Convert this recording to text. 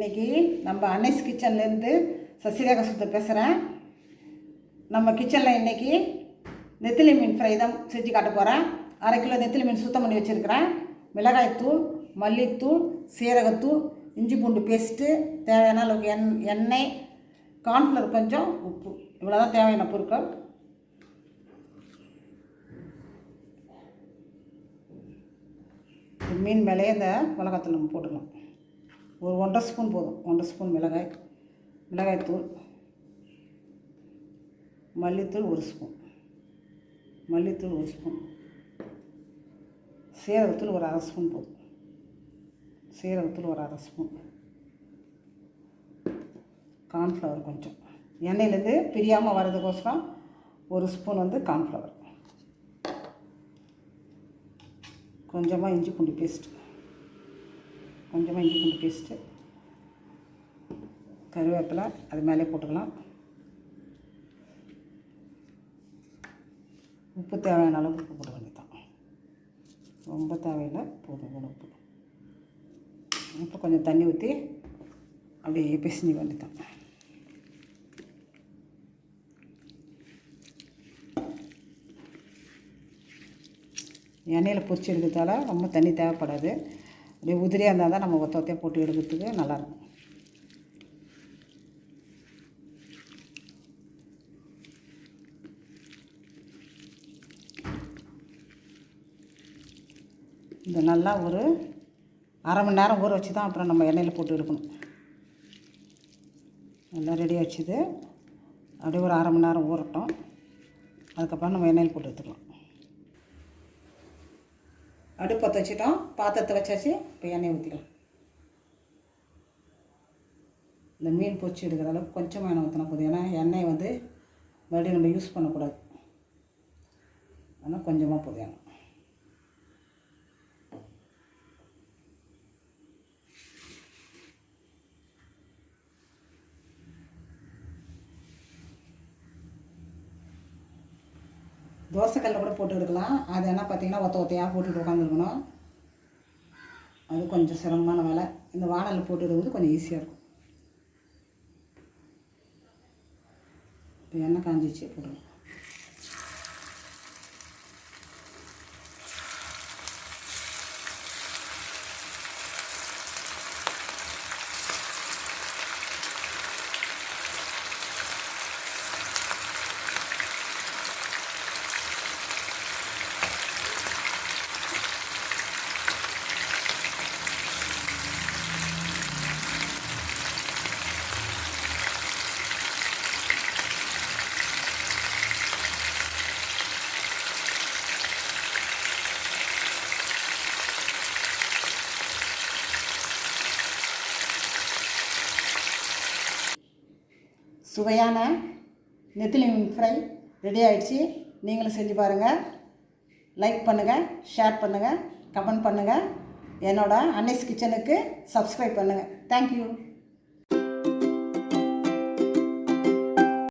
இன்றைக்கி நம்ம அன்னைஸ் கிச்சன்லேருந்து சசிரேகா சுத்தர் பேசுகிறேன். நம்ம கிச்சனில் இன்றைக்கி நெத்திலி மீன் ஃப்ரை தான் செஞ்சு காட்ட போகிறேன். 1/2 கிலோ நெத்திலி மீன் சுத்தம் பண்ணி வச்சுருக்கிறேன். மிளகாய்த்தூள், மல்லித்தூள், சீரகத்தூள், இஞ்சி பூண்டு பேஸ்ட்டு, தேவையான அளவுக்கு எண்ணெய், கார்ன்ஃப்ளவர், கொஞ்சம் உப்பு, இவ்வளோ தான் தேவையான பொருட்கள். மீன் மேலேயே இந்த மிளகாத்தூள் நம்ம போட்டுக்கலாம். ஒரு 1.5 ஸ்பூன் போதும். 1.5 ஸ்பூன் மிளகாய்த்தூள், மல்லித்தூள் 1 ஸ்பூன், மல்லித்தூள் 1 ஸ்பூன், சீரகத்தூள் ஒரு 1/2 ஸ்பூன் போதும். சீரகத்தூள் ஒரு 1/2 ஸ்பூன், கார்ன்ஃப்ளவர் கொஞ்சம், எண்ணெயிலேருந்து பிரியாமல் வர்றதுக்கோசரம் 1 ஸ்பூன் கார்ன்ஃப்ளவர், கொஞ்சமாக இஞ்சி பூண்டு பேஸ்ட்டு, கருவேப்பிலை அது மேலே போட்டுக்கலாம். உப்பு தேவையான அளவுக்கு உப்பு போட வேண்டியதான். ரொம்ப தேவையில்லை, போதும் உப்பு. இப்போ கொஞ்சம் தண்ணி ஊற்றி அப்படியே பிசைஞ்சிக்க வேண்டியதான். எண்ணெயில் பொரிச்சு எடுக்கிறதால ரொம்ப தண்ணி தேவைப்படாது. அப்படியே உதிரியாக இருந்தால் தான் நம்ம ஒத்தையாக போட்டு எடுக்கிறதுக்கு நல்லாயிருக்கும். இந்த நல்லா ஒரு 1/2 மணி நேரம் ஊற வச்சு தான் அப்புறம் நம்ம எண்ணெயில் போட்டு எடுக்கணும். நல்லா ரெடி ஆகிடுச்சிது. அப்படியே ஒரு 1/2 மணி நேரம் ஊறட்டும். அதுக்கப்புறம் நம்ம எண்ணெயில் போட்டு எடுத்துக்கலாம். அடுப்பு பற்ற வச்சுட்டோம், பாத்திரத்தை வச்சாச்சு. இப்போ எண்ணெய் ஊற்றிக்கலாம். இந்த மீன் பொரிச்சு எடுக்கிற அளவுக்கு கொஞ்சமாக எண்ணெய் ஊற்றினா போதும். ஏன்னா எண்ணெய் மறுபடியும் நம்ம யூஸ் பண்ணக்கூடாது. ஆனால் கொஞ்சமாக போதும் எண்ணெய். தோசைக்கல்லில் கூட போட்டு எடுக்கலாம். அது என்ன பார்த்திங்கன்னா ஒத்தையாக போட்டுட்டு உட்காந்துருக்கணும். அது கொஞ்சம் சிரமமான வேலை. இந்த வானலில் போட்டு எடுக்கிறது கொஞ்சம் ஈஸியாக இருக்கும். இப்போ எண்ணெய் காஞ்சிச்சு, போட்டுக்கலாம். சுவையான நெத்திலி மீன் ஃப்ரை ரெடி ஆகிடுச்சு. நீங்களும் செஞ்சு பாருங்கள். லைக் பண்ணுங்கள், ஷேர் பண்ணுங்கள், கமெண்ட் பண்ணுங்கள். என்னோடய அன்னைஸ் கிச்சனுக்கு சப்ஸ்கிரைப் பண்ணுங்கள். தேங்க்யூ.